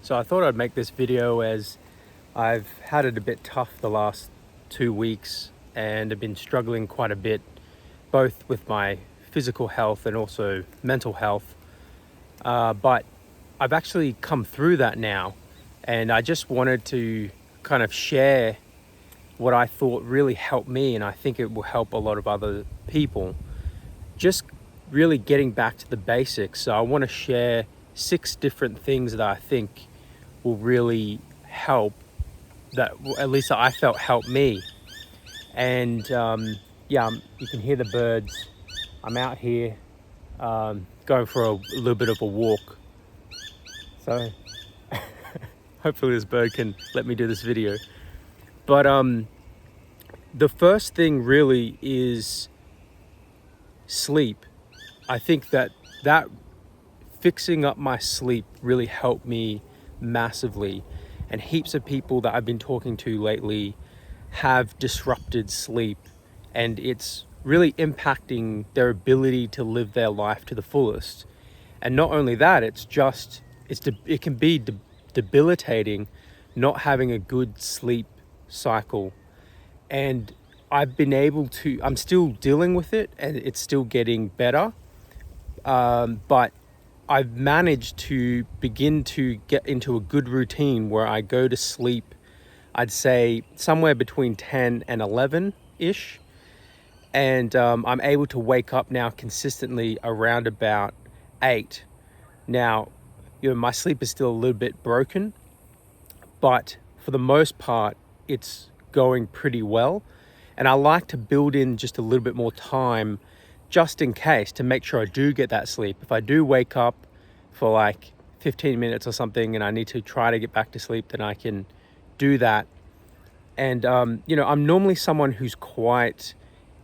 So I thought I'd make this video as I've had it a bit tough the last 2 weeks and have been struggling quite a bit, both with my physical health and also mental health. But I've actually come through that now, and I just wanted to kind of share what I thought really helped me, and I think it will help a lot of other people. Just really getting back to the basics. So I want to share 6 different things that I think will really help, that at least I felt helped me. And you can hear the birds. I'm out here going for a little bit of a walk. So hopefully this bird can let me do this video. But the first thing really is sleep. I think that fixing up my sleep really helped me massively, and heaps of people that I've been talking to lately have disrupted sleep, and it's really impacting their ability to live their life to the fullest. And not only that, it can be debilitating not having a good sleep cycle. And I'm still dealing with it, and it's still getting better. But I've managed to begin to get into a good routine where I go to sleep, I'd say somewhere between 10 and 11-ish. And I'm able to wake up now consistently around about 8. Now, my sleep is still a little bit broken, but for the most part, it's going pretty well. And I like to build in just a little bit more time just in case, to make sure I do get that sleep. If I do wake up for like 15 minutes or something and I need to try to get back to sleep, then I can do that. And, I'm normally someone who's quite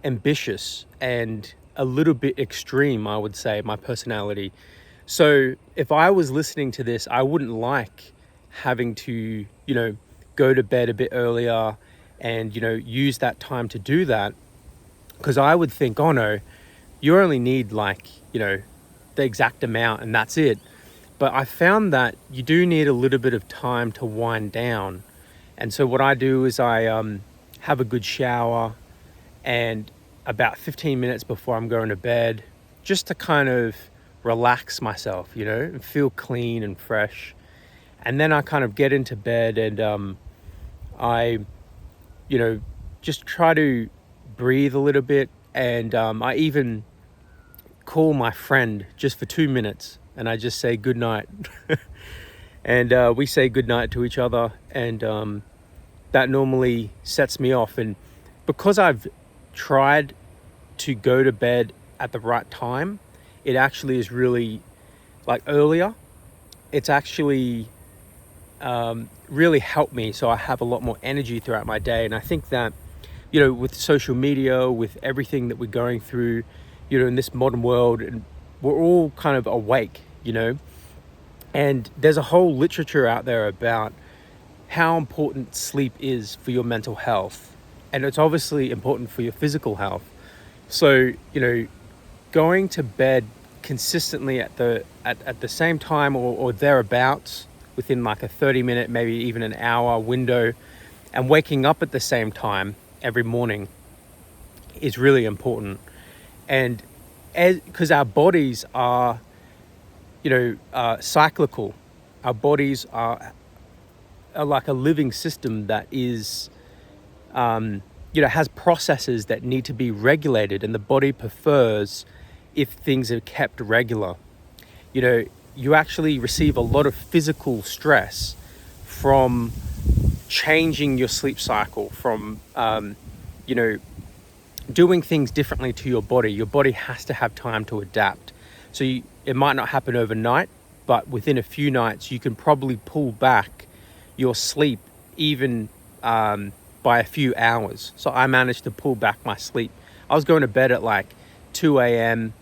ambitious and a little bit extreme, I would say, my personality. So if I was listening to this, I wouldn't like having to, go to bed a bit earlier and, use that time to do that. Because I would think, oh no, you only need the exact amount and that's it. But I found that you do need a little bit of time to wind down. And so what I do is I have a good shower, and about 15 minutes before I'm going to bed, just to kind of relax myself, and feel clean and fresh. And then I kind of get into bed, and I, just try to breathe a little bit. And I even call my friend just for 2 minutes, and I just say good night. And we say good night to each other, and that normally sets me off. And because I've tried to go to bed at the right time, it actually is really earlier. It's actually really helped me, so I have a lot more energy throughout my day. And I think that, with social media, with everything that we're going through, in this modern world, and we're all kind of awake, and there's a whole literature out there about how important sleep is for your mental health, and it's obviously important for your physical health. So, going to bed consistently at the same time or thereabouts, within like a 30-minute, maybe even an hour window, and waking up at the same time every morning is really important. And because our bodies are, cyclical, our bodies are like a living system that is, has processes that need to be regulated, and the body prefers if things are kept regular. You actually receive a lot of physical stress from changing your sleep cycle, from, doing things differently to your body. Your body has to have time to adapt. So it might not happen overnight, but within a few nights, you can probably pull back your sleep even by a few hours. So I managed to pull back my sleep. I was going to bed at 2 a.m.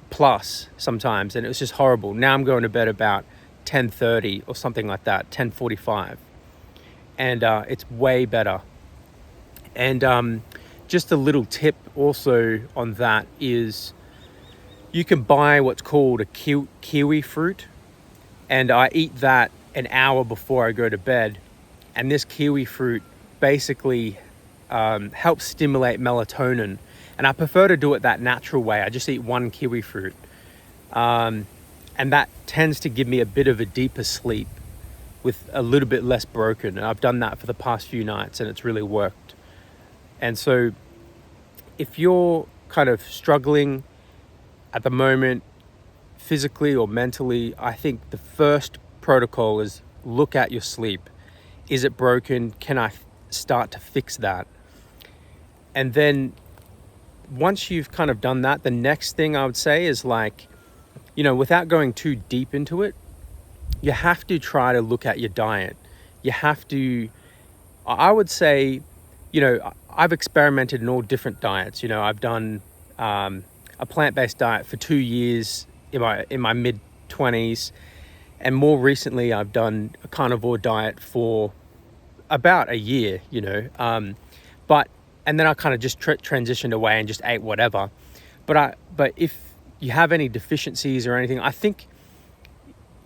plus sometimes, and it was just horrible. Now I'm going to bed about 10:30 or something like that, 10:45. And it's way better. And just a little tip also on that is you can buy what's called a kiwi fruit, and I eat that an hour before I go to bed. And this kiwi fruit basically helps stimulate melatonin. And I prefer to do it that natural way. I just eat one kiwi fruit. And that tends to give me a bit of a deeper sleep with a little bit less broken. And I've done that for the past few nights and it's really worked. And so if you're kind of struggling at the moment, physically or mentally, I think the first protocol is look at your sleep. Is it broken? Can I start to fix that? And then once you've kind of done that, the next thing I would say is like, without going too deep into it, you have to try to look at your diet. You have to, I would say, I've experimented in all different diets. I've done a plant-based diet for 2 years in my mid-20s. And more recently, I've done a carnivore diet for about a year, and then I kind of just transitioned away and just ate whatever. But if you have any deficiencies or anything, I think,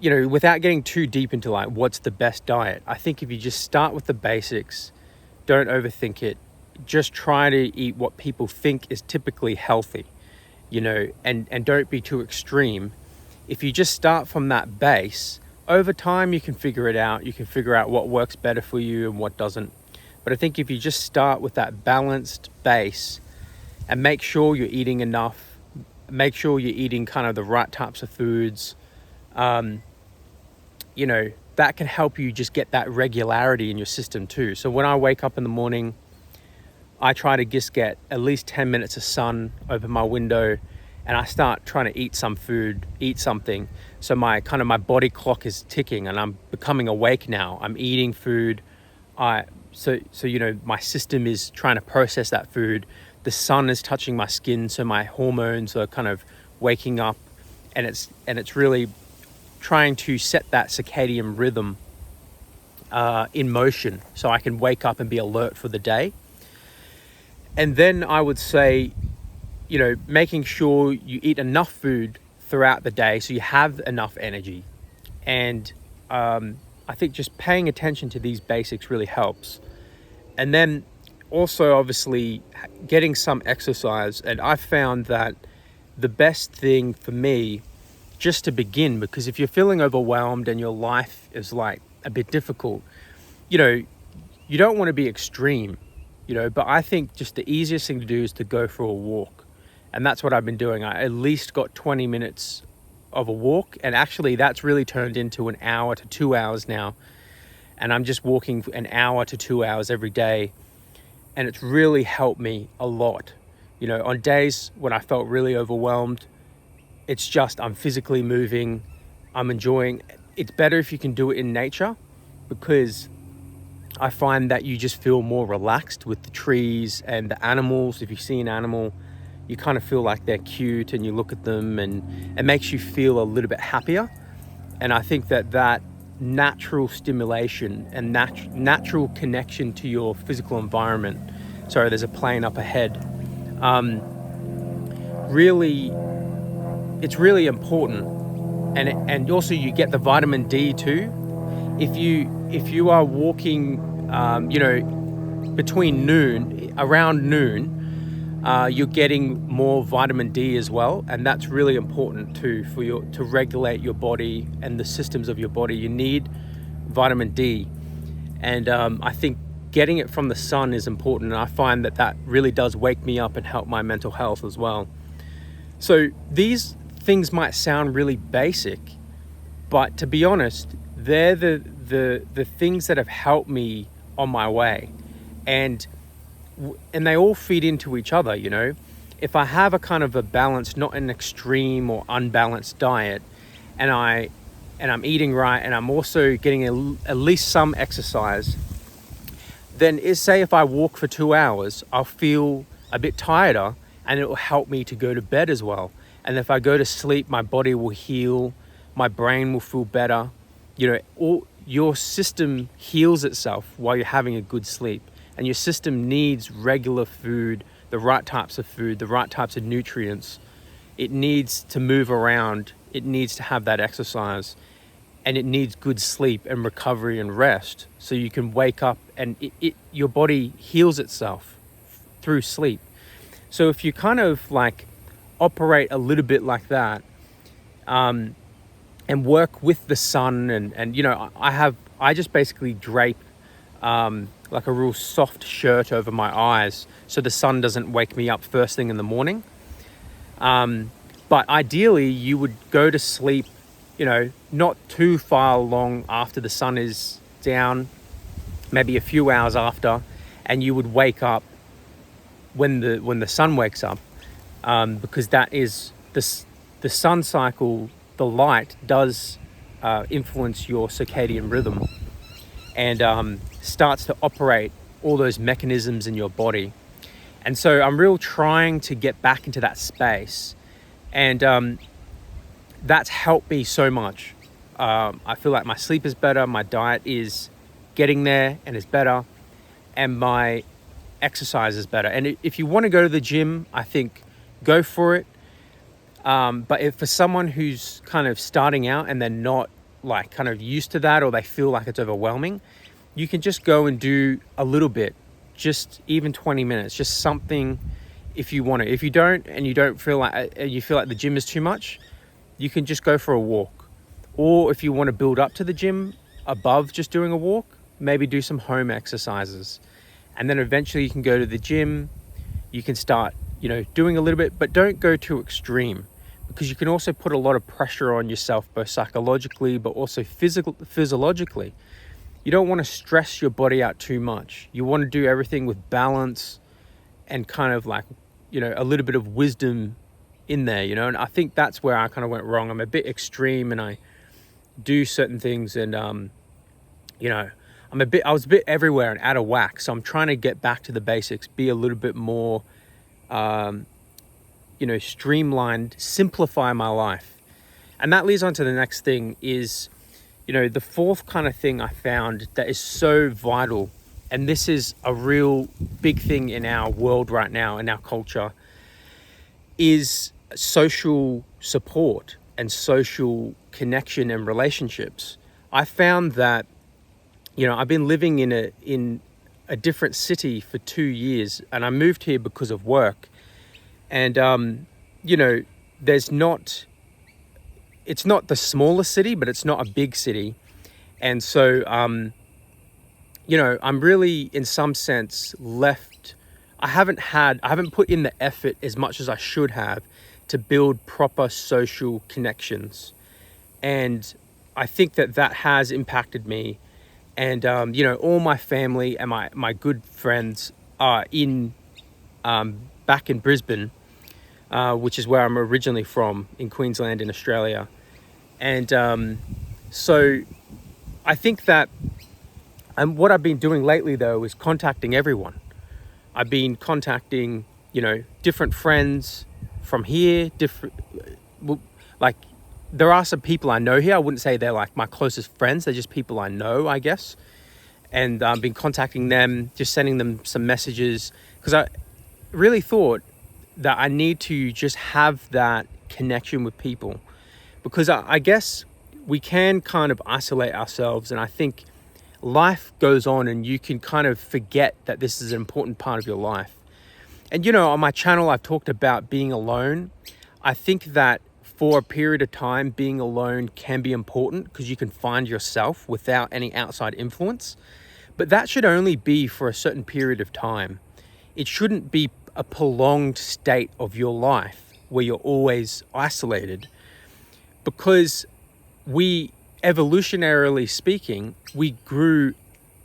without getting too deep into like what's the best diet, I think if you just start with the basics, don't overthink it, just try to eat what people think is typically healthy, and don't be too extreme. If you just start from that base, over time you can figure it out. You can figure out what works better for you and what doesn't. But I think if you just start with that balanced base and make sure you're eating enough, make sure you're eating kind of the right types of foods, that can help you just get that regularity in your system too. So when I wake up in the morning, I try to just get at least 10 minutes of sun over my window, and I start trying to eat some food, eat something. So my body clock is ticking and I'm becoming awake now. I'm eating food. So my system is trying to process that food. The sun is touching my skin, so my hormones are kind of waking up, and it's really trying to set that circadian rhythm in motion so I can wake up and be alert for the day. And then I would say, making sure you eat enough food throughout the day so you have enough energy. And I think just paying attention to these basics really helps. And then also obviously getting some exercise. And I found that the best thing for me, just to begin, because if you're feeling overwhelmed and your life is like a bit difficult, you don't want to be extreme, but I think just the easiest thing to do is to go for a walk. And that's what I've been doing. I at least got 20 minutes of a walk. And actually that's really turned into an hour to 2 hours now. And I'm just walking an hour to 2 hours every day. And it's really helped me a lot. On days when I felt really overwhelmed, it's just, I'm physically moving, I'm enjoying. It's better if you can do it in nature, because I find that you just feel more relaxed with the trees and the animals. If you see an animal, you kind of feel like they're cute and you look at them and it makes you feel a little bit happier. And I think that natural stimulation and natural connection to your physical environment, sorry, there's a plane up ahead, it's really important. And also you get the vitamin D too. If you are walking, around noon, you're getting more vitamin D as well, and that's really important too to regulate your body and the systems of your body. You need vitamin D, and I think getting it from the sun is important, and I find that really does wake me up and help my mental health as well. So these things might sound really basic, but to be honest, they're the things that have helped me on my way, and they all feed into each other. If I have a kind of a balanced, not an extreme or unbalanced diet, and I'm eating right, and I'm also getting at least some exercise, then say if I walk for 2 hours, I'll feel a bit tireder, and it will help me to go to bed as well. And if I go to sleep, my body will heal, my brain will feel better. Your system heals itself while you're having a good sleep. And your system needs regular food, the right types of food, the right types of nutrients. It needs to move around. It needs to have that exercise. and it needs good sleep and recovery and rest, so you can wake up and your body heals itself through sleep. So if you kind of like operate a little bit like that, and work with the sun, and you know, I just basically drape like a real soft shirt over my eyes so the sun doesn't wake me up first thing in the morning. But ideally you would go to sleep, you know, not too far long after the sun is down, maybe a few hours after, and you would wake up when the sun wakes up, because that is the sun cycle. The light does influence your circadian rhythm, and starts to operate all those mechanisms in your body. And so I'm real trying to get back into that space, and that's helped me so much. I feel like my sleep is better, my diet is getting there and is better, and my exercise is better. And if you want to go to the gym, I think go for it. But if for someone who's kind of starting out and they're not like kind of used to that, or they feel like it's overwhelming, you can just go and do a little bit, just even 20 minutes, just something if you want to. If you don't, and you don't feel like, you feel like the gym is too much, you can just go for a walk. Or if you want to build up to the gym above just doing a walk, maybe do some home exercises. And then eventually you can go to the gym, you can start, you know, doing a little bit, but don't go too extreme, because you can also put a lot of pressure on yourself, both psychologically, but also physiologically. You don't want to stress your body out too much. You want to do everything with balance and kind of like, you know, a little bit of wisdom in there, you know. And I think that's where I kind of went wrong. I'm a bit extreme, and I do certain things, and you know, I was a bit everywhere and out of whack. So I'm trying to get back to the basics, be a little bit more you know, streamlined, simplify my life. And that leads on to the next thing is, you know, the fourth kind of thing I found that is so vital, and this is a real big thing in our world right now, in our culture, is social support and social connection and relationships. I found that, you know, I've been living in a different city for 2 years, and I moved here because of work. And, you know, it's not the smallest city, but it's not a big city. And so, you know, I'm really, in some sense, left. I haven't put in the effort as much as I should have to build proper social connections. And I think that has impacted me. And, you know, all my family and my good friends are back in Brisbane, which is where I'm originally from, in Queensland in Australia. And so I think that what I've been doing lately, though, is contacting everyone. I've been contacting, you know, different friends from here, like, there are some people I know here. I wouldn't say they're like my closest friends. They're just people I know, I guess. And I've been contacting them, just sending them some messages, because I really thought that I need to just have that connection with people, because I guess we can kind of isolate ourselves, and I think life goes on and you can kind of forget that this is an important part of your life. And, you know, on my channel, I've talked about being alone. I think that for a period of time, being alone can be important because you can find yourself without any outside influence. But that should only be for a certain period of time. It shouldn't be a prolonged state of your life where you're always isolated, because evolutionarily speaking, we grew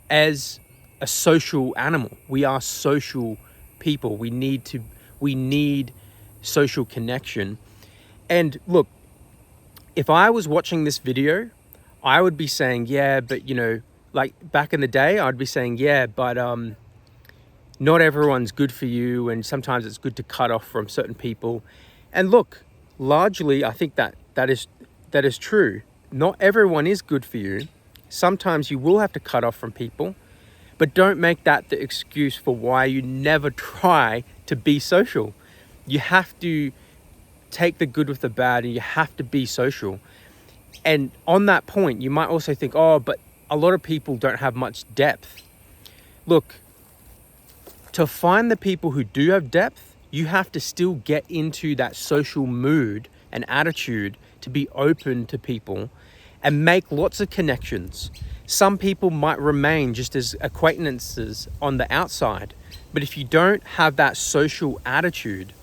as a social animal. We are social people. We need social connection. And look, if I was watching this video, I would be saying, yeah, but, you know, like back in the day, I'd be saying, yeah, but not everyone's good for you, and sometimes it's good to cut off from certain people. And look, largely, I think that is true. Not everyone is good for you. Sometimes you will have to cut off from people, but don't make that the excuse for why you never try to be social. You have to take the good with the bad, and you have to be social. And on that point, you might also think, oh, but a lot of people don't have much depth. Look, to find the people who do have depth, you have to still get into that social mood and attitude to be open to people and make lots of connections. Some people might remain just as acquaintances on the outside, but if you don't have that social attitude,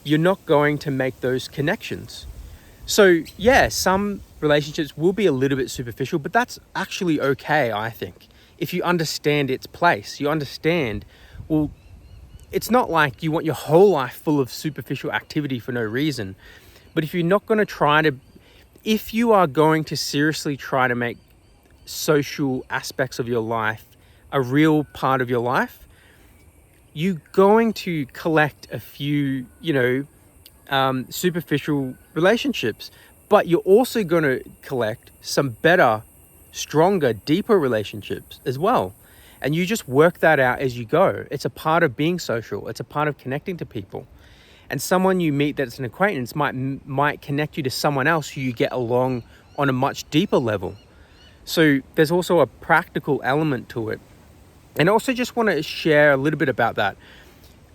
you're not going to make those connections. So yeah, some relationships will be a little bit superficial, but that's actually okay, I think. If you understand its place, you understand, well, it's not like you want your whole life full of superficial activity for no reason. But if you're not going to if you are going to seriously try to make social aspects of your life a real part of your life, you're going to collect a few, superficial relationships, but you're also going to collect some better, stronger, deeper relationships as well. And you just work that out as you go. It's a part of being social. It's a part of connecting to people. And someone you meet that's an acquaintance might connect you to someone else who you get along on a much deeper level. So there's also a practical element to it. And I also just want to share a little bit about that.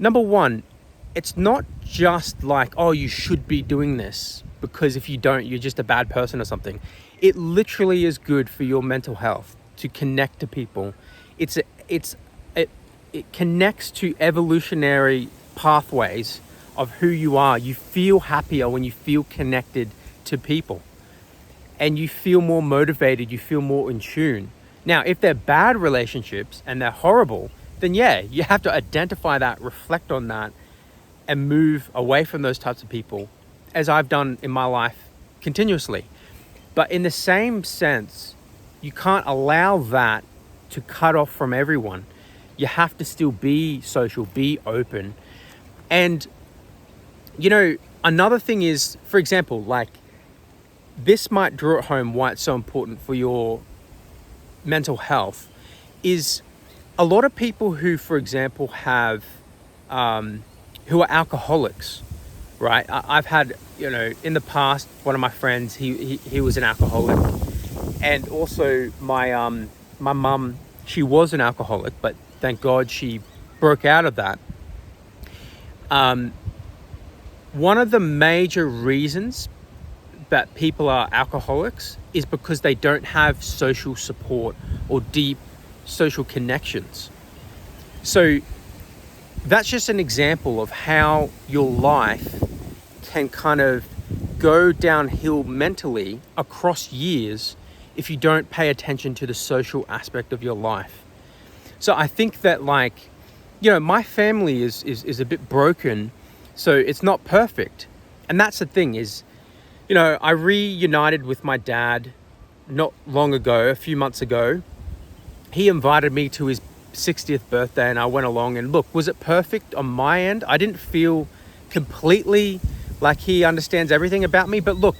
Number one, it's not just like, oh, you should be doing this, because if you don't, you're just a bad person or something. It literally is good for your mental health to connect to people. It connects to evolutionary pathways of who you are. You feel happier when you feel connected to people, and you feel more motivated, you feel more in tune. Now, if they're bad relationships and they're horrible, then yeah, you have to identify that, reflect on that, and move away from those types of people, as I've done in my life continuously. But in the same sense, you can't allow that to cut off from everyone. You have to still be social, be open. And, another thing is, for example, like, this might draw it home why it's so important for your mental health, is a lot of people who, for example, have, who are alcoholics, right? I've had, in the past, one of my friends, he was an alcoholic. And also my mum, she was an alcoholic, but thank God she broke out of that. One of the major reasons that people are alcoholics is because they don't have social support or deep social connections. So that's just an example of how your life can kind of go downhill mentally across years if you don't pay attention to the social aspect of your life. So I think that, my family is a bit broken, so it's not perfect. And that's the thing is, I reunited with my dad not long ago, a few months ago. He invited me to his 60th birthday and I went along, and look, was it perfect on my end? I didn't feel completely like he understands everything about me, but look,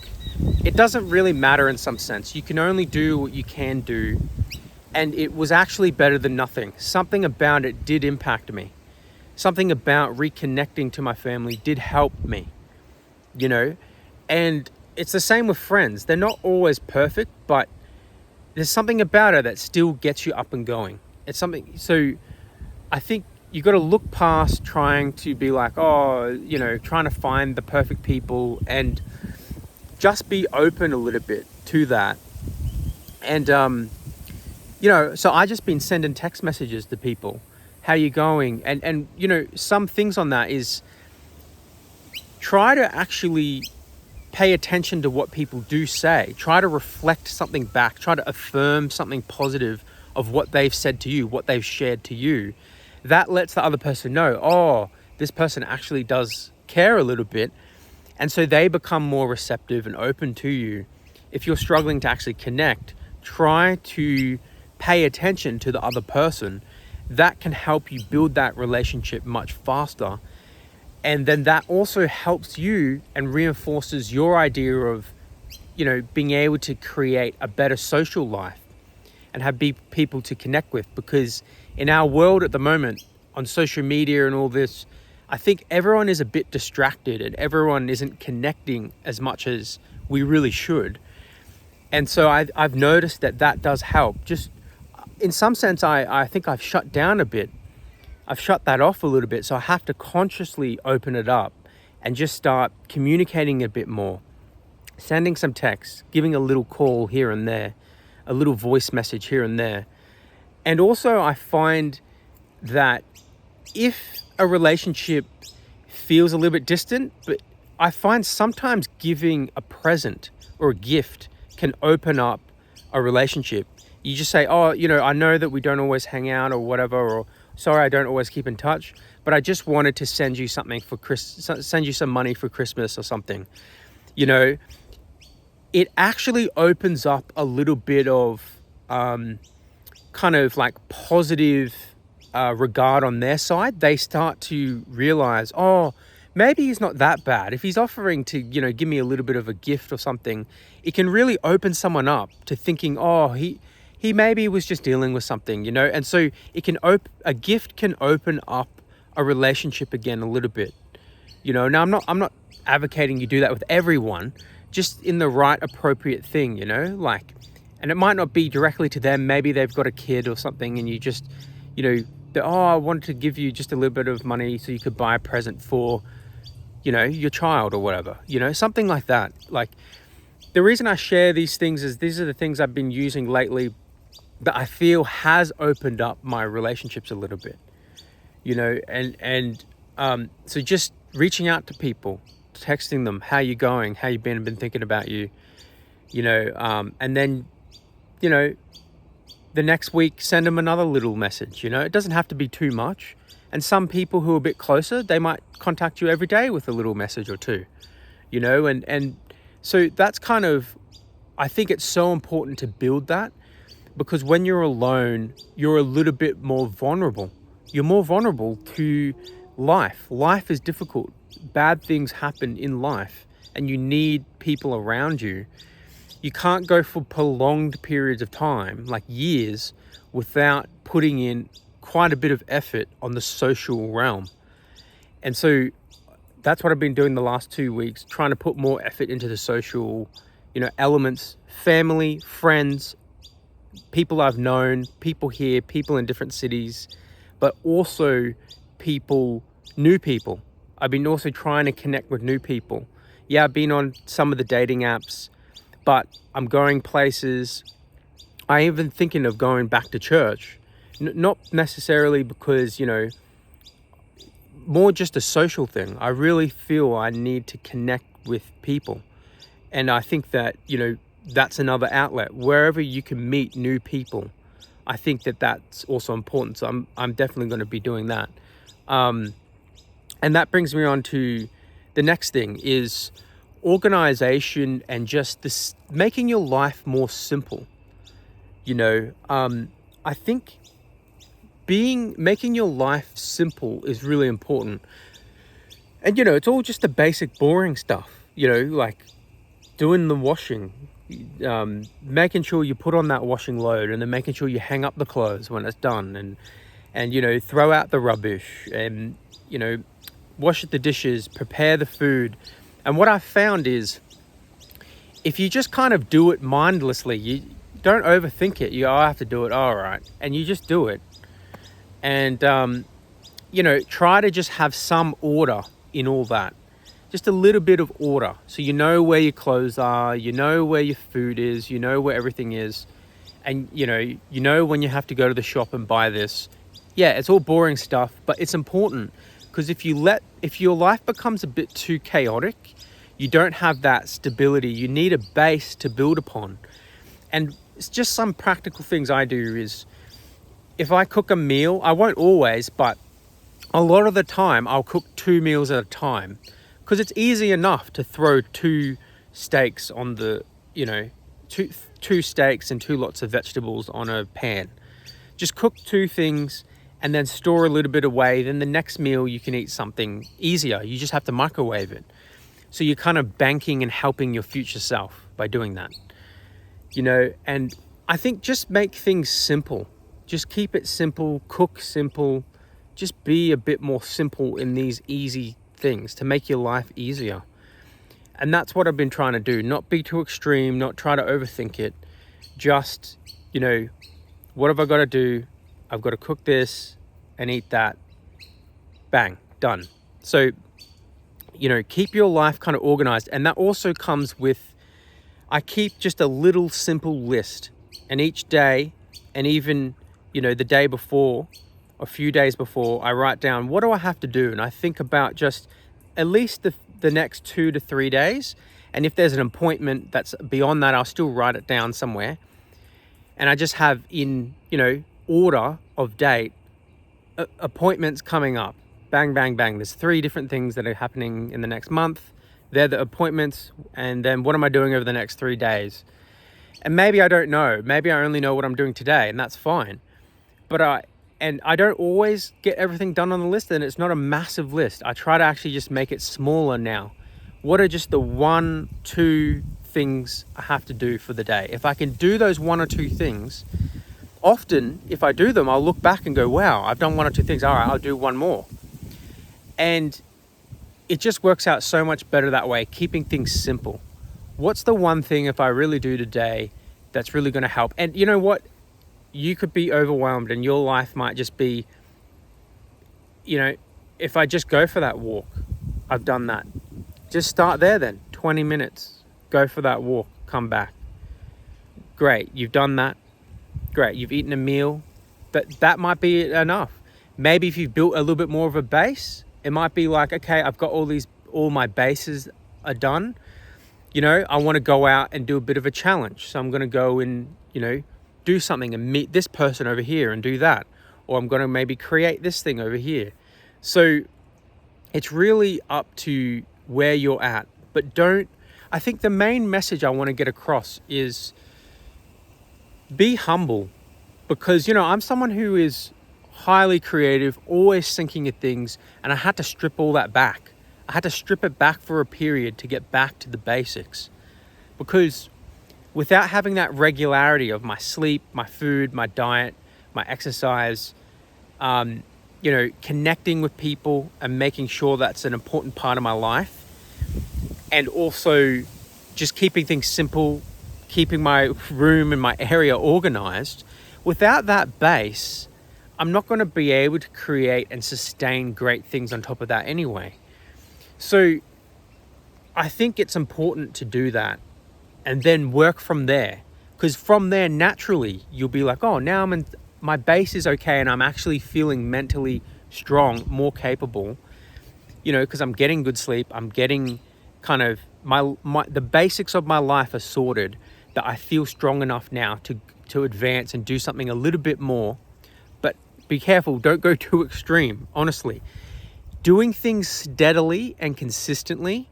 it doesn't really matter in some sense. You can only do what you can do. And it was actually better than nothing. Something about it did impact me. Something about reconnecting to my family did help me, and it's the same with friends. They're not always perfect, but there's something about it that still gets you up and going. It's something, so I think you got to look past trying to be like, trying to find the perfect people, and just be open a little bit to that. And, so I just been sending text messages to people. How you going? And some things on that is try to actually pay attention to what people do say. Try to reflect something back. Try to affirm something positive of what they've said to you, what they've shared to you. That lets the other person know, oh, this person actually does care a little bit. And so they become more receptive and open to you. If you're struggling to actually connect, try to pay attention to the other person. That can help you build that relationship much faster. And then that also helps you and reinforces your idea of, being able to create a better social life and have people to connect with. Because in our world at the moment, on social media and all this, I think everyone is a bit distracted and everyone isn't connecting as much as we really should. And so I've noticed that does help. Just in some sense, I think I've shut down a bit. I've shut that off a little bit. So I have to consciously open it up and just start communicating a bit more, sending some texts, giving a little call here and there, a little voice message here and there. And also I find that if a relationship feels a little bit distant, but I find sometimes giving a present or a gift can open up a relationship. You just say, oh, I know that we don't always hang out or whatever, or sorry, I don't always keep in touch, but I just wanted to send you something send you some money for Christmas or something. It actually opens up a little bit of kind of like positive regard on their side. They start to realize, oh, maybe he's not that bad. If he's offering to, give me a little bit of a gift or something, it can really open someone up to thinking, oh, he maybe was just dealing with something, and so a gift can open up a relationship again a little bit. Now I'm not advocating you do that with everyone, just in the right appropriate thing, and it might not be directly to them. Maybe they've got a kid or something and you just, I wanted to give you just a little bit of money so you could buy a present for, your child or whatever, something like that. Like, the reason I share these things is these are the things I've been using lately that I feel has opened up my relationships a little bit, so just reaching out to people, texting them, how you going, how you been, I've been thinking about you, and then, the next week, send them another little message, it doesn't have to be too much. And some people who are a bit closer, they might contact you every day with a little message or two, and so that's kind of, I think it's so important to build that, because when you're alone, you're a little bit more vulnerable. You're more vulnerable to life. Life is difficult. Bad things happen in life and you need people around you. You can't go for prolonged periods of time, like years, without putting in quite a bit of effort on the social realm. And so that's what I've been doing the last 2 weeks, trying to put more effort into the social, elements, family, friends, people I've known, people here, people in different cities, but also new people. I've been also trying to connect with new people. Yeah, I've been on some of the dating apps, but I'm going places. I even thinking of going back to church, not necessarily because, more just a social thing. I really feel I need to connect with people. And I think that, that's another outlet. Wherever you can meet new people, I think that that's also important. So I'm definitely going to be doing that. And that brings me on to the next thing is organization and just this making your life more simple. I think making your life simple is really important. And, it's all just the basic boring stuff, like doing the washing, making sure you put on that washing load and then making sure you hang up the clothes when it's done and throw out the rubbish and, wash the dishes, prepare the food. And what I've found is if you just kind of do it mindlessly, you don't overthink it. I have to do it. All right. And you just do it. And, try to just have some order in all that. Just a little bit of order. So you know where your clothes are, you know where your food is, you know where everything is. And, you know when you have to go to the shop and buy this. Yeah, it's all boring stuff, but it's important. Because if your life becomes a bit too chaotic, you don't have that stability. You need a base to build upon. And it's just some practical things I do is if I cook a meal, I won't always, but a lot of the time I'll cook 2 meals at a time because it's easy enough to throw 2 steaks on the, two steaks and 2 lots of vegetables on a pan. Just cook 2 things and then store a little bit away. Then the next meal you can eat something easier. You just have to microwave it. So you're kind of banking and helping your future self by doing that. And I think just make things simple. Just keep it simple, cook simple. Just be a bit more simple in these easy things to make your life easier. And that's what I've been trying to do. Not be too extreme, not try to overthink it. Just, what have I got to do? I've got to cook this and eat that. Bang, done. So, keep your life kind of organized. And that also comes with, I keep just a little simple list. And each day, and even, the day before, a few days before, I write down, what do I have to do? And I think about just at least the next 2 to 3 days. And if there's an appointment that's beyond that, I'll still write it down somewhere. And I just have in, order of date, appointments coming up. Bang, bang, bang. There's 3 different things that are happening in the next month. They're the appointments. And then what am I doing over the next 3 days? And maybe I don't know. Maybe I only know what I'm doing today, and that's fine. But I don't always get everything done on the list, and it's not a massive list. I try to actually just make it smaller now. What are just the 1, 2 things I have to do for the day? If I can do those 1 or 2 things, often if I do them, I'll look back and go, wow, I've done 1 or 2 things. All right, I'll do 1 more. And it just works out so much better that way, keeping things simple. What's the one thing if I really do today that's really going to help? And you know what? You could be overwhelmed and your life might just be, if I just go for that walk, I've done that. Just start there then, 20 minutes, go for that walk, come back. Great, you've done that. Great, you've eaten a meal, but that might be enough. Maybe if you've built a little bit more of a base, it might be like, okay, I've got all my bases are done. I want to go out and do a bit of a challenge. So I'm going to go and, do something and meet this person over here and do that. Or I'm going to maybe create this thing over here. So it's really up to where you're at. But I think the main message I want to get across is be humble. Because, I'm someone who is highly creative, always thinking of things. And I had to strip all that back. I had to strip it back for a period to get back to the basics. Because without having that regularity of my sleep, my food, my diet, my exercise, connecting with people and making sure that's an important part of my life. And also just keeping things simple, keeping my room and my area organized. Without that base, I'm not going to be able to create and sustain great things on top of that anyway. So I think it's important to do that and then work from there, because from there, naturally, you'll be like, oh, now my base is okay and I'm actually feeling mentally strong, more capable, because I'm getting good sleep. I'm getting kind of the basics of my life are sorted, that I feel strong enough now to advance and do something a little bit more. But be careful, don't go too extreme, honestly. Doing things steadily and consistently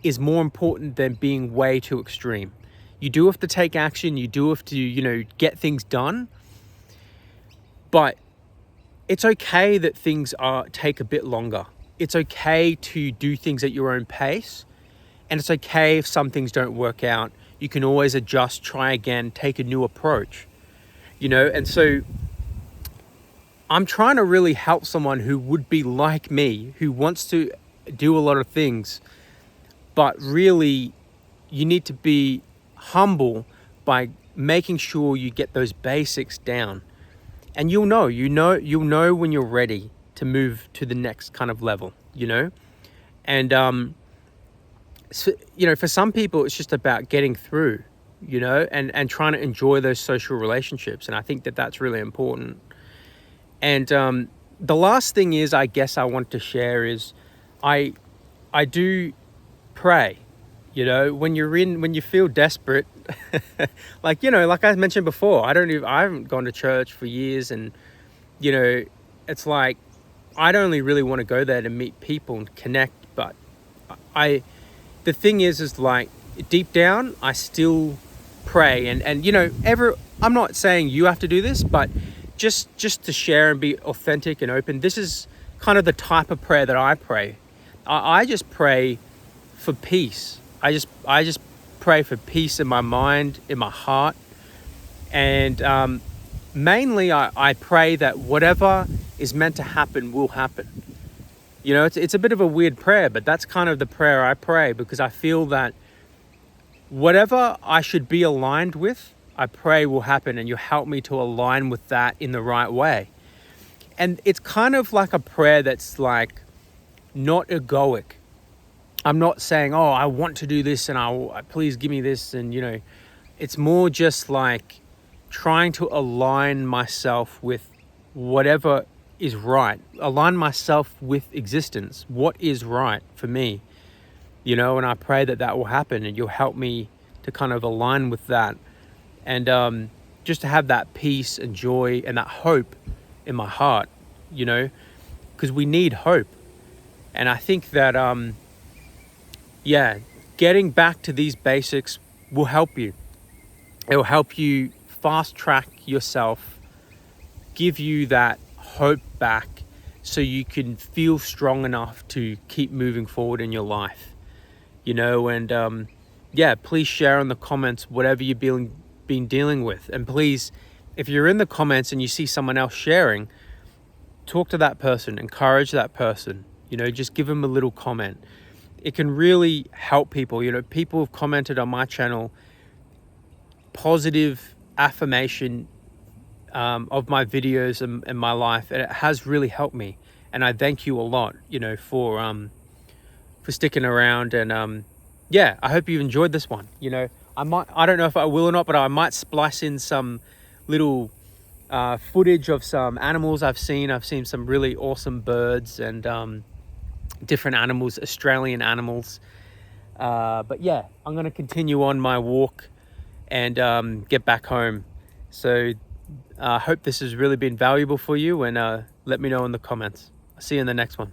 is more important than being way too extreme. You do have to take action. You do have to, get things done. But it's okay that things take a bit longer. It's okay to do things at your own pace. And it's okay if some things don't work out. You can always adjust, try again, take a new approach. And so I'm trying to really help someone who would be like me, who wants to do a lot of things, but really you need to be humble by making sure you get those basics down. And you'll know when you're ready to move to the next kind of level, And, for some people, it's just about getting through, and trying to enjoy those social relationships. And I think that that's really important. And the last thing is, I guess I want to share is I do pray, when you feel desperate, like I mentioned before, I haven't gone to church for years. And, it's like, I'd only really want to go there to meet people and connect. But the thing is like deep down, I still pray. And I'm not saying you have to do this, but just to share and be authentic and open, this is kind of the type of prayer that I pray. I just pray for peace. I just pray for peace in my mind, in my heart. And mainly I pray that whatever is meant to happen will happen. You know, it's a bit of a weird prayer, but that's kind of the prayer I pray, because I feel that whatever I should be aligned with, I pray will happen, and you'll help me to align with that in the right way. And it's kind of like a prayer that's like not egoic. I'm not saying, oh, I want to do this and please give me this. And, you know, it's more just like trying to align myself with whatever is right, align myself with existence, what is right for me, you know, and I pray that that will happen, and you'll help me to kind of align with that, and just to have that peace and joy and that hope in my heart, you know, because we need hope. And I think that, getting back to these basics will help you. It will help you fast track yourself, give you that hope back so you can feel strong enough to keep moving forward in your life, you know. And please share in the comments whatever you've been dealing with. And please, if you're in the comments and you see someone else sharing, talk to that person, encourage that person, you know, just give them a little comment. It can really help people. You know, people have commented on my channel positive affirmation of my videos and my life, and it has really helped me. And I thank you a lot, you know, for sticking around. And I hope you've enjoyed this one. You know, I don't know if I will or not, but I might splice in some little footage of some animals I've seen. I've seen some really awesome birds and different animals, Australian animals. But yeah, I'm going to continue on my walk and get back home. So I hope this has really been valuable for you, and let me know in the comments. I'll see you in the next one.